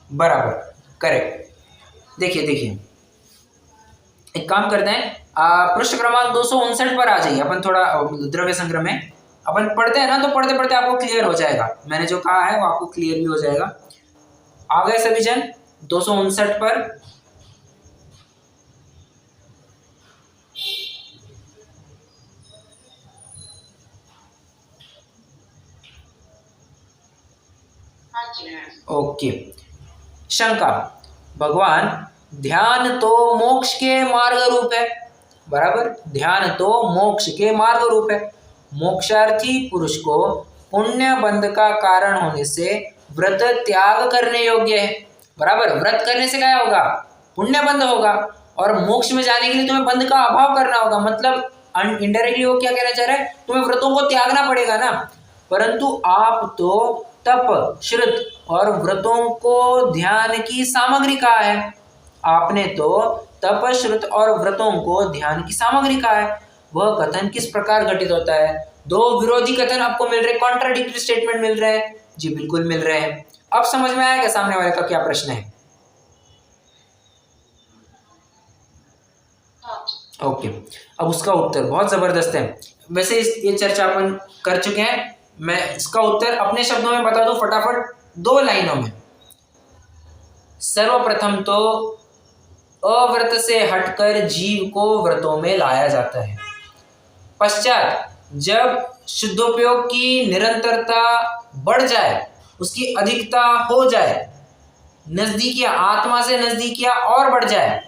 बराबर, करेक्ट। देखिए एक काम करते हैं, पृष्ठ क्रमांक 259 पर आ जाइए। अपन थोड़ा द्रव्य संग्रह में अपन पढ़ते हैं ना, तो पढ़ते पढ़ते आपको क्लियर हो जाएगा, मैंने जो कहा है वो आपको क्लियर भी हो जाएगा। आ गए सभी जन 259 पर? ओके। शंका, भगवान ध्यान तो मोक्ष के मार्ग रूप है, बराबर, ध्यान तो मोक्ष के मार्ग रूप है। मोक्षार्थी पुरुष को पुण्य बंध का कारण होने से व्रत त्याग करने योग्य है, बराबर। व्रत करने से क्या होगा? पुण्य बंध होगा, और मोक्ष में जाने के लिए तुम्हें बंध का अभाव करना होगा, मतलब इनडायरेक्टली वो क्या कहना चाह रहा है, तुम्हें व्रतों को त्यागना पड़ेगा ना। परंतु आप तो तप, श्रुत और व्रतों को ध्यान की सामग्री कहा है, आपने तो तप, श्रुत और व्रतों को ध्यान की सामग्री कहा है। वह कथन किस प्रकार घटित होता है? दो विरोधी कथन आपको मिल रहे, कॉन्ट्राडिक्टरी स्टेटमेंट मिल रहे हैं। जी बिल्कुल मिल रहे हैं। अब समझ में आया क्या सामने वाले का क्या प्रश्न है? ओके, अब उसका उत्तर बहुत जबरदस्त है। वैसे ये चर्चा अपन कर चुके हैं, मैं इसका उत्तर अपने शब्दों में बता दूं फटाफट, 2 लाइनों में। सर्वप्रथम तो अव्रत से हटकर जीव को व्रतों में लाया जाता है। पश्चात जब शुद्धोपयोग की निरंतरता बढ़ जाए, उसकी अधिकता हो जाए, नजदीकियां, आत्मा से नजदीकियां और बढ़ जाए,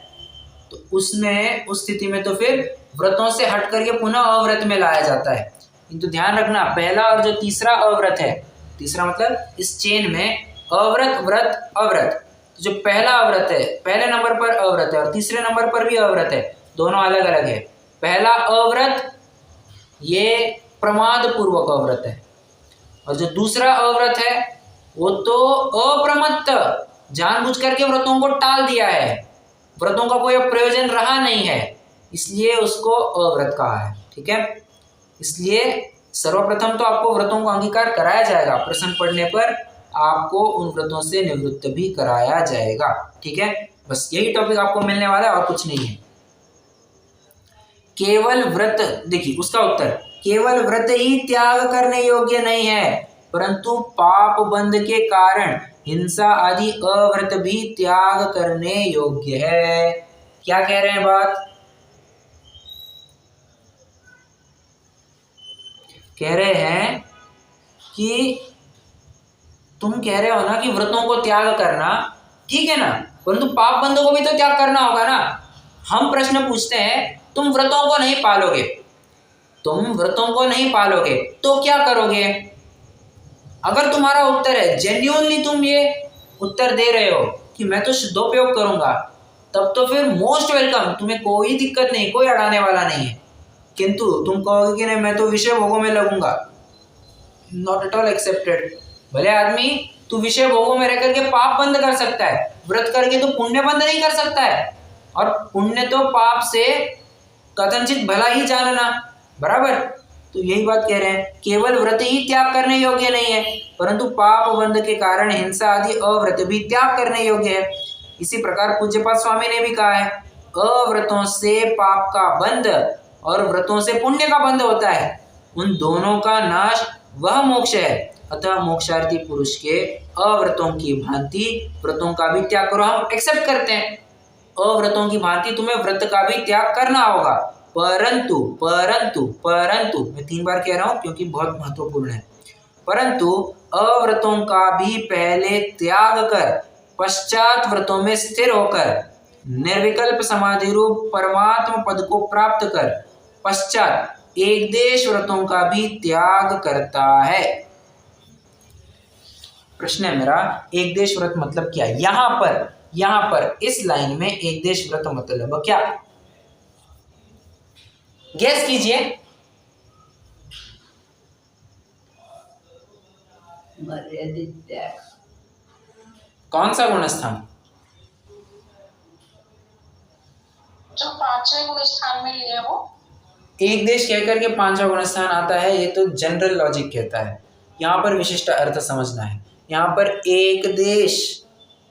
तो उसमें, उस स्थिति में तो फिर व्रतों से हट करके पुनः अव्रत में लाया जाता है। किंतु ध्यान रखना, पहला और जो तीसरा अव्रत है, तीसरा मतलब इस चेन में अव्रत, व्रत, अव्रत, जो पहला अव्रत है, पहले नंबर पर अव्रत है और तीसरे नंबर पर भी अव्रत है, दोनों अलग अलग है। पहला अव्रत ये प्रमाद पूर्वक अव्रत है, और जो दूसरा अव्रत है वो तो अप्रमत्त, जानबूझ करके व्रतों को टाल दिया है, व्रतों का कोई प्रयोजन रहा नहीं है, इसलिए उसको अव्रत कहा है। ठीक है, इसलिए सर्वप्रथम तो आपको व्रतों को अंगीकार कराया जाएगा, प्रश्न पढ़ने पर आपको उन व्रतों से निवृत्त भी कराया जाएगा। ठीक है, बस यही टॉपिक आपको मिलने वाला है और कुछ नहीं है। केवल व्रत, देखिए उसका उत्तर, केवल व्रत ही त्याग करने योग्य नहीं है, परंतु पाप बंध के कारण हिंसा आदि अव्रत भी त्याग करने योग्य है। क्या कह रहे हैं बात? कह रहे हैं कि तुम कह रहे हो ना कि व्रतों को त्याग करना ठीक है ना, परंतु पाप बंधों को भी तो त्याग करना होगा ना। हम प्रश्न पूछते हैं, तुम व्रतों को नहीं पालोगे, तुम व्रतों को नहीं पालोगे तो क्या करोगे? अगर तुम्हारा उत्तर है, जेन्युइनली तुम ये उत्तर दे रहे हो कि मैं तो शुद्धोपयोग करूंगा, तब तो फिर मोस्ट वेलकम, तुम्हें कोई दिक्कत नहीं, कोई अड़ाने वाला नहीं है। किंतु तुम कहोगे कि नहीं मैं तो विषय भोगों में लगूंगा, नॉट एट ऑल एक्सेप्टेड। भले आदमी तू विषय भोगों में रह करके पाप बंद कर सकता है, व्रत करके तो पुण्य बंद नहीं कर सकता है, और पुण्य तो पाप से कथनचित भला ही जानना, बराबर। तो यही बात कह रहे हैं, केवल व्रत ही त्याग करने योग्य नहीं है, परंतु पाप बंध के कारण हिंसा आदि अव्रत भी त्याग करने योग्य है। इसी प्रकार पूज्यपाद स्वामी ने भी कहा है, अव्रतों से पाप का बंध और व्रतों से पुण्य का बंध होता है, उन दोनों का नाश वह मोक्ष है। अतः मोक्षार्थी पुरुष के अव्रतों की भांति व्रतों का भी त्याग करो। हम एक्सेप्ट करते हैं, अव्रतों की भांति तुम्हें व्रत का भी त्याग करना होगा, परंतु परंतु परंतु मैं 3 बार कह रहा हूं क्योंकि बहुत महत्वपूर्ण है, परंतु अव्रतों का भी पहले त्याग कर पश्चात व्रतों में स्थिर होकर निर्विकल्प समाधि रूप परमात्म पद को प्राप्त कर पश्चात एक देश व्रतों का भी त्याग करता है। प्रश्न है मेरा, एक देश व्रत मतलब क्या? यहां पर इस लाइन में एक देश व्रत मतलब क्या? गेस कीजिए। कौन सा गुण स्थान? जो 5वें गुण स्थान में लिया वो एक देश कहकर के 5वां गुण स्थान आता है, ये तो जनरल लॉजिक कहता है। यहाँ पर विशिष्ट अर्थ समझना है। यहाँ पर एक देश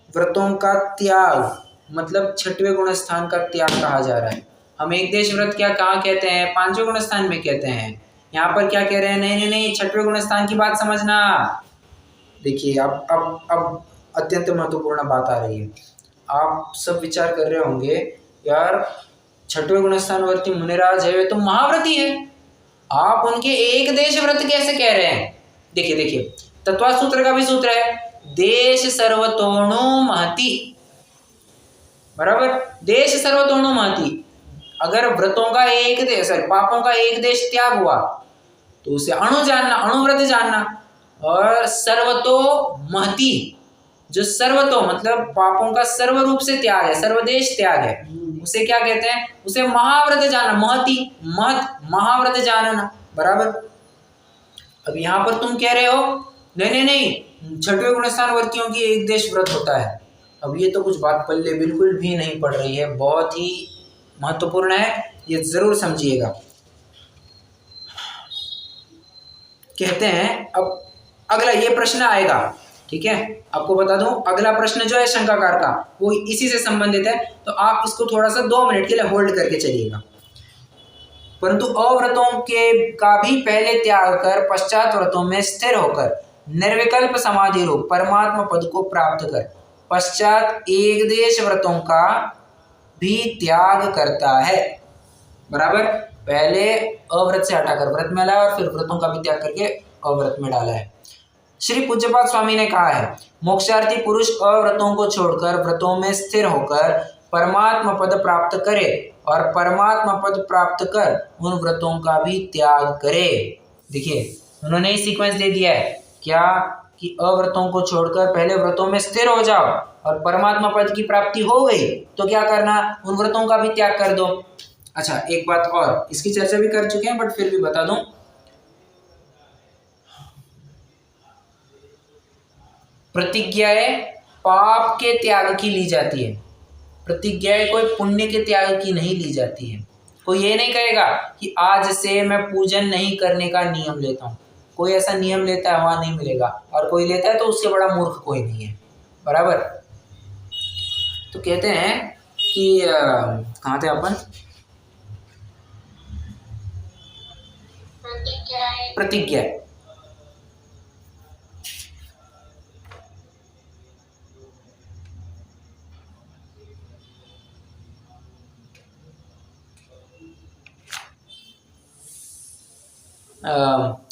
व्रतों का त्याग मतलब 6वें गुण स्थान का त्याग कहा जा रहा है। हम एक देश व्रत क्या कहाँ कहते हैं? 5वें गुण स्थान में कहते हैं। यहाँ पर क्या कह रहे हैं, नहीं नहीं नहीं, छठवें गुणस्थान की बात समझना। देखिए अब अत्यंत महत्वपूर्ण बात आ रही है। आप सब विचार कर रहे होंगे यार छठवें गुणस्थानवर्ती मुनिराज है वे तो महाव्रती है, आप उनके एक देश व्रत कैसे कह रहे हैं। देखिए देखिए तत्वा सूत्र का भी सूत्र है, देश सर्वतोणु महति, बराबर, देश सर्वतोणु महति। अगर व्रतों का एक देश, पापों का एक देश त्याग हुआ तो उसे अणु जानना, अणुव्रत जानना। और सर्वतो महति, जो सर्वतो मतलब पापों का सर्व रूप से त्याग है, सर्वदेश त्याग है, उसे क्या कहते हैं, उसे महाव्रत जानना। महति महत, महाव्रत जानना, बराबर। अब यहाँ पर तुम कह रहे हो नहीं नहीं नहीं, छठवें गुणस्थानवर्तियों की एक देश व्रत होता है। अब ये तो कुछ बात पल्ले बिल्कुल भी नहीं पड़ रही है, बहुत ही महत्वपूर्ण है, ये जरूर समझिएगा। कहते हैं अब अगला ये प्रश्न आएगा, ठीक है, आपको बता दूं अगला प्रश्न जो है शंकाकार का वो इसी से संबंधित है, तो आप इसको थोड़ा सा 2 मिनट के लिए होल्ड करके चलिएगा। परंतु अव्रतों के का भी पहले त्याग कर पश्चात व्रतों में स्थिर होकर निर्विकल्प समाधि रूप परमात्मा पद को प्राप्त कर पश्चात एक देश व्रतों का भी त्याग करता है, बराबर। पहले अव्रत से हटाकर व्रत में लाया और फिर व्रतों का भी त्याग करके अव्रत में डाला है। श्री पूज्यपाद स्वामी ने कहा है, मोक्षार्थी पुरुष अव्रतों को छोड़कर व्रतों में स्थिर होकर परमात्मा पद प्राप्त करे और परमात्मा पद प्राप्त कर उन व्रतों का भी त्याग करे। देखिए उन्होंने ही सीक्वेंस दे दिया है क्या, कि अव्रतों को छोड़कर पहले व्रतों में स्थिर हो जाओ और परमात्मा पद की प्राप्ति हो गई तो क्या करना, उन व्रतों का भी त्याग कर दो। अच्छा एक बात और, इसकी चर्चा भी कर चुके हैं बट फिर भी बता दूं, प्रतिज्ञाएं पाप के त्याग की ली जाती है, प्रतिज्ञाएं कोई पुण्य के त्याग की नहीं ली जाती है। कोई ये नहीं कहेगा कि आज से मैं पूजन नहीं करने का नियम लेता हूँ, कोई ऐसा नियम लेता है वहां नहीं मिलेगा, और कोई लेता है तो उससे बड़ा मूर्ख कोई नहीं है, बराबर। तो कहते हैं कि कहाँ थे अपन, प्रतिज्ञा।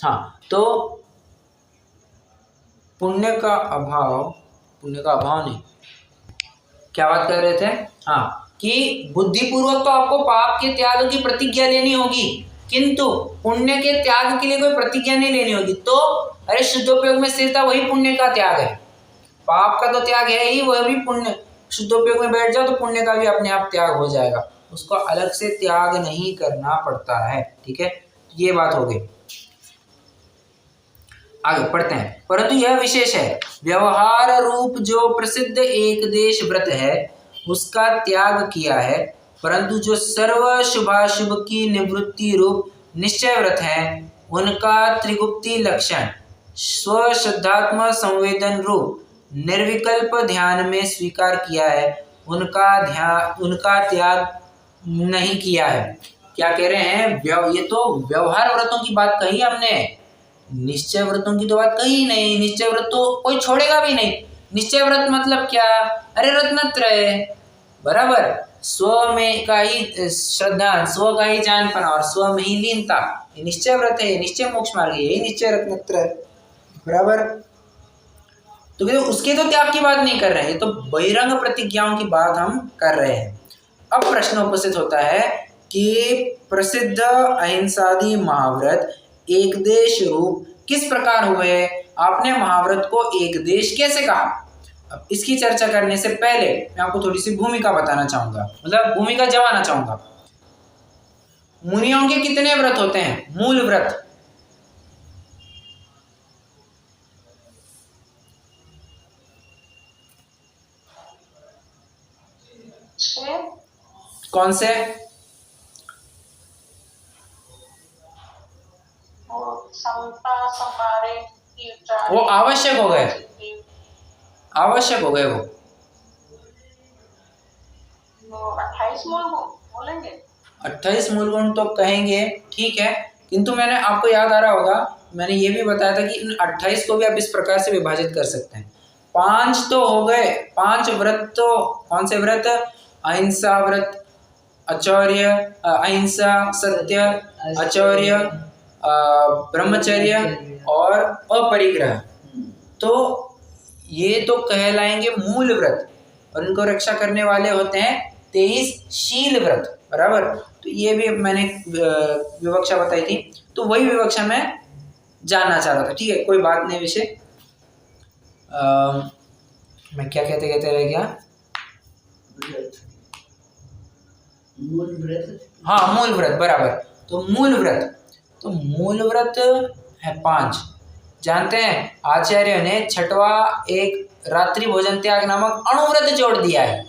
हाँ तो पुण्य का अभाव नहीं, क्या बात कर रहे थे, हाँ कि बुद्धिपूर्वक तो आपको पाप के त्याग की प्रतिज्ञा लेनी होगी, किंतु पुण्य के त्याग के लिए कोई प्रतिज्ञा नहीं लेनी होगी। तो अरे शुद्धोपयोग में स्थिरता वही पुण्य का त्याग है, पाप का तो त्याग है ही, वह भी पुण्य शुद्धोपयोग में बैठ जाओ तो पुण्य का भी अपने आप त्याग हो जाएगा, उसको अलग से त्याग नहीं करना पड़ता है, ठीक है, ये बात हो गई। आगे पढ़ते हैं, परंतु यह विशेष है, व्यवहार रूप जो प्रसिद्ध एक देश व्रत है उसका त्याग किया है, परंतु जो सर्व शुभाशुभ की निवृत्ति रूप निश्चय व्रत है उनका त्रिगुप्ती लक्षण स्व श्रद्धात्म संवेदन रूप निर्विकल्प ध्यान में स्वीकार किया है, उनका त्याग नहीं किया है। क्या कह रहे हैं, ये तो व्यवहार व्रतों की बात कही हमने, निश्चय व्रतों की तो बात कही नहीं, निश्चय व्रत तो कोई छोड़ेगा भी नहीं। निश्चय व्रत मतलब क्या, अरे रत्नत्रय, बराबर, स्व में का ही श्रद्धा, स्व का ही जानपना और स्व में ही लीनता, ये निश्चय व्रत है, निश्चय मोक्ष मार्ग है, यही निश्चय रत्नत्रय, बराबर। तो उसके तो त्याग की बात नहीं कर रहे हैं, ये तो बहिरंग प्रतिज्ञाओं की बात हम कर रहे हैं। अब प्रश्न उपस्थित होता है कि प्रसिद्ध अहिंसादी महाव्रत एक देश रूप किस प्रकार हुए, आपने महाव्रत को एक देश कैसे कहा। अब इसकी चर्चा करने से पहले मैं आपको थोड़ी सी भूमिका बताना चाहूंगा, मतलब भूमिका जमाना चाहूंगा। मुनियों के कितने व्रत होते हैं, मूल व्रत, कौन से, वो आवश्यक हो गए, आवश्यक हो गए वो 28 मूल गुण बोलेंगे, 28 मूल गुण तो कहेंगे, ठीक है, किंतु मैंने आपको याद आ रहा होगा, मैंने ये भी बताया था कि इन 28 को भी आप इस प्रकार से विभाजित कर सकते हैं। 5 तो हो गए, 5 व्रत तो कौन से व्रत? अहिंसा व्रत, आचौर्य, अहिंसा, सत्य, आचौर्य, ब्रह्मचर्य और अपरिग्रह। तो ये तो कहलाएंगे मूल व्रत और इनको रक्षा करने वाले होते हैं 23 शील व्रत, बराबर। तो ये भी मैंने विवक्षा बताई थी, तो वही विवक्षा मैं जानना चाह रहा था। ठीक है, कोई बात नहीं। विषय मैं क्या कहते रह गया? मूल व्रत। हाँ, मूल व्रत, बराबर। तो मूल व्रत है 5। जानते हैं आचार्य ने 6वां एक रात्रि भोजन त्याग नामक अणुव्रत जोड़ दिया है।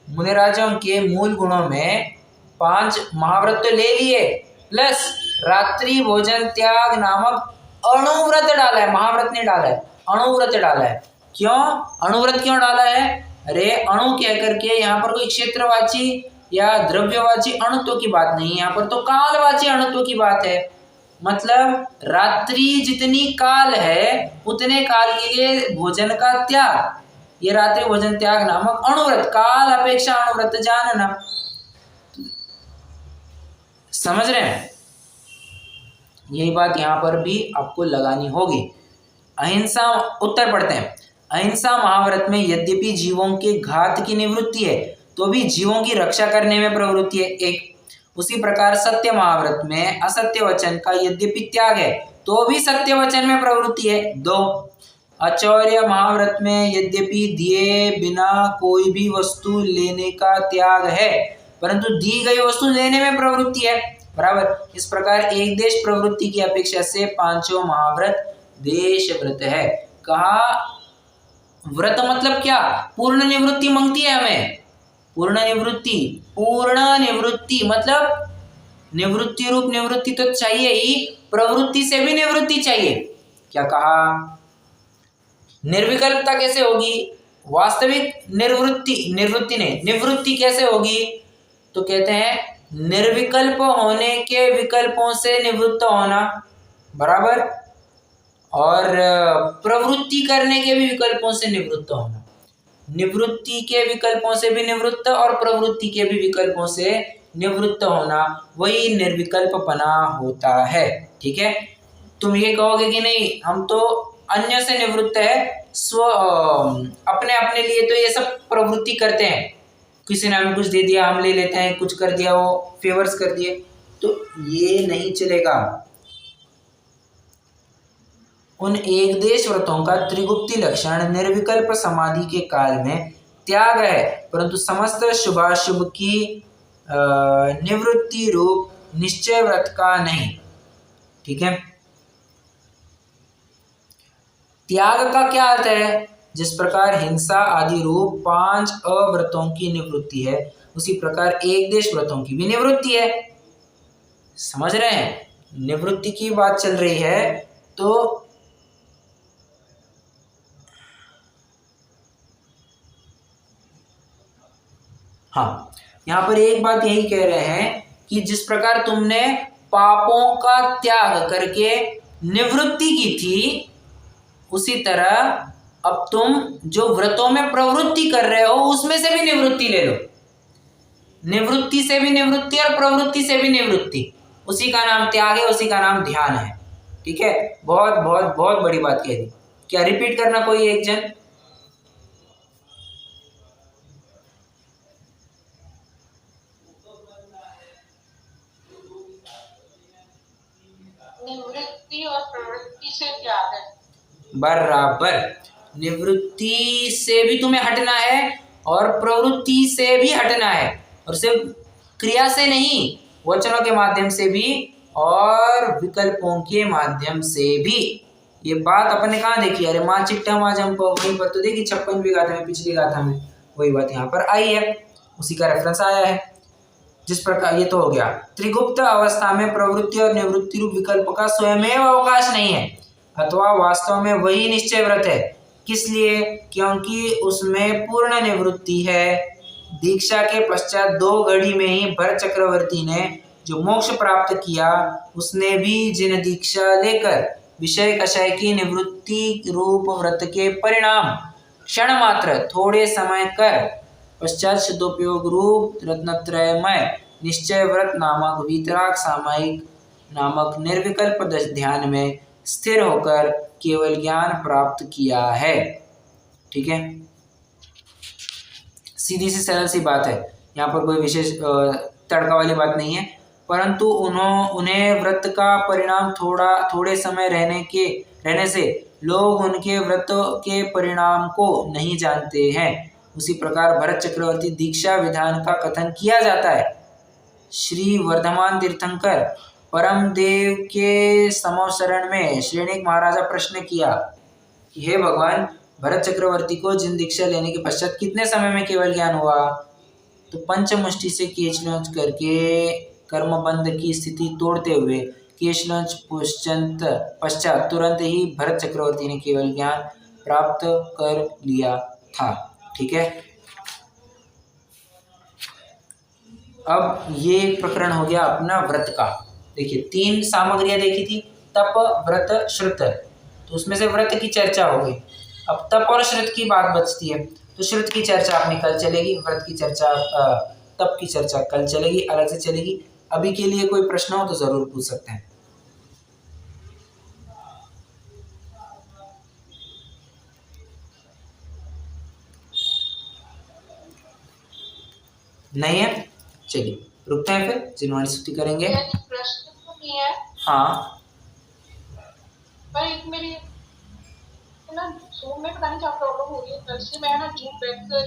मुनिराजों के मूल गुणों में 5 महाव्रत तो ले लिए, प्लस रात्रि भोजन त्याग नामक अणुव्रत डाला है, महाव्रत नहीं डाला है, अणुव्रत डाला है। क्यों अणुव्रत क्यों डाला है? अरे अणु कह करके यहाँ पर कोई क्षेत्रवाची या द्रव्यवाची अणुत्व की बात नहीं, यहाँ पर तो कालवाची अणुत्व की बात है। मतलब रात्रि जितनी काल है उतने काल के लिए भोजन का त्याग, ये रात्रि भोजन त्याग नामक अणुव्रत, काल अपेक्षा अणुव्रत जानना। समझ रहे हैं? यही बात यहाँ पर भी आपको लगानी होगी। अहिंसा, उत्तर पढ़ते हैं। अहिंसा महाव्रत में यद्यपि जीवों के घात की निवृत्ति है तो भी जीवों की रक्षा करने में प्रवृत्ति है, एक। उसी प्रकार सत्य महाव्रत में असत्य वचन का यद्यपि त्याग है तो भी सत्य वचन में प्रवृत्ति है, 2। आचौर्य महाव्रत में यद्यपि दिए बिना कोई भी वस्तु लेने का त्याग है परंतु दी गई वस्तु लेने में प्रवृत्ति है, बराबर। इस प्रकार एक देश प्रवृत्ति की अपेक्षा से 5वां महाव्रत देश व्रत है। कहा व्रत मतलब क्या? पूर्ण निवृत्ति मांगती है हमें, पूर्ण निवृत्ति मतलब निवृत्ति रूप निवृत्ति तो चाहिए ही, प्रवृत्ति से भी निवृत्ति चाहिए। क्या कहा? निर्विकल्पता कैसे होगी? वास्तविक निवृत्ति कैसे होगी? तो कहते हैं निर्विकल्प होने के विकल्पों से निवृत्त होना, बराबर, और प्रवृत्ति करने के भी विकल्पों से निवृत्त होना। निवृत्ति के विकल्पों से भी निवृत्त और प्रवृत्ति के भी विकल्पों से निवृत्त होना, वही निर्विकल्पपना होता है। ठीक है, तुम ये कहोगे कि नहीं हम तो अन्य से निवृत्त है, अपने अपने लिए तो ये सब प्रवृत्ति करते हैं, किसी ने हमें कुछ दे दिया हम ले लेते हैं, कुछ कर दिया वो फेवर्स कर दिए, तो ये नहीं चलेगा। उन एक देश व्रतों का त्रिगुप्ती लक्षण निर्विकल्प समाधि के काल में त्याग है परंतु समस्त शुभाशुभ की निवृत्ति रूप निश्चय व्रत का नहीं। ठीक है, त्याग का क्या अर्थ है? जिस प्रकार हिंसा आदि रूप 5 अव्रतों की निवृत्ति है उसी प्रकार एक देश व्रतों की भी निवृत्ति है। समझ रहे हैं? निवृत्ति की बात चल रही है तो हाँ, यहाँ पर एक बात यही कह रहे हैं कि जिस प्रकार तुमने पापों का त्याग करके निवृत्ति की थी उसी तरह अब तुम जो व्रतों में प्रवृत्ति कर रहे हो उसमें से भी निवृत्ति ले लो। निवृत्ति से भी निवृत्ति और प्रवृत्ति से भी निवृत्ति, उसी का नाम त्याग है, उसी का नाम ध्यान है। ठीक है, बहुत बहुत बहुत बड़ी बात कह दी। क्या रिपीट करना कोई एक जन? निवृत्ति और प्रवृत्ति से त्याग है, बराबर। निवृत्ति से भी तुम्हें हटना है और प्रवृत्ति से भी हटना है, और सिर्फ क्रिया से नहीं, वचनों के माध्यम से भी और विकल्पों के माध्यम से भी। ये बात अपन ने कहाँ देखी? अरे माँ चिट्टा माँ जंप, वहीं पर तो देखी 56वीं गाथा में, पिछली गाथा में वही बात यहाँ पर आई है, उसी का रेफरेंस आया है। जिस प्रकार ये तो हो गया, त्रिगुप्त अवस्था में प्रवृत्ति और निवृत्ति रूप विकल्प का स्वयमेव अवकाश नहीं है अथवा वास्तव में वही निश्चय व्रत है। किस लिए? क्योंकि उसमें पूर्ण निवृत्ति है। दीक्षा के पश्चात 2 घड़ी में ही भरत चक्रवर्ती ने जो मोक्ष प्राप्त किया उसने भी जिन दीक्षा लेकर विषय कषय की निवृत्ति रूप व्रत के परिणाम क्षण मात्र थोड़े समय कर पश्चात शुद्धोपयोग रूप रत्नत्रयमय निश्चय व्रत नामक वीतराग सामायिक नामक निर्विकल्प ध्यान में स्थिर होकर केवल ज्ञान प्राप्त किया है। ठीक है, सीधी सी सरल सी बात है, यहाँ पर कोई विशेष तड़का वाली बात नहीं है। परंतु उन्हें व्रत का परिणाम थोड़े समय रहने से लोग उनके व्रत के परिणाम को नहीं जानते हैं। उसी प्रकार भरत चक्रवर्ती दीक्षा विधान का कथन किया जाता है। श्री वर्धमान तीर्थंकर परम देव के समवसरण में श्रेणिक महाराजा प्रश्न किया कि हे भगवान, भरत चक्रवर्ती को जिन दीक्षा लेने के पश्चात कितने समय में केवल ज्ञान हुआ? तो पंचमुष्टि से केशलोंच करके कर्मबंध की स्थिति तोड़ते हुए केशलोंच पश्चात तुरंत ही भरत चक्रवर्ती ने केवल ज्ञान प्राप्त कर लिया था। ठीक है, अब ये प्रकरण हो गया अपना व्रत का। देखिए 3 सामग्रियां देखी थी, तप, व्रत, श्रुत, तो उसमें से व्रत की चर्चा हो गई। अब तप और श्रुत की बात बचती है, तो श्रुत की चर्चा अपनी कल चलेगी, व्रत की चर्चा तप की चर्चा कल चलेगी, अलग से चलेगी। अभी के लिए कोई प्रश्न हो तो जरूर पूछ सकते हैं। नहीं है, चलिए रुकते हैं, फिर जिन्होंने छुट्टी करेंगे। प्रश्न तो नहीं है। हाँ, पर एक मेरी ना ज़ूम में पता नहीं क्या प्रॉब्लम हो रही है, कल से मैं ना ज़ूम बैक कर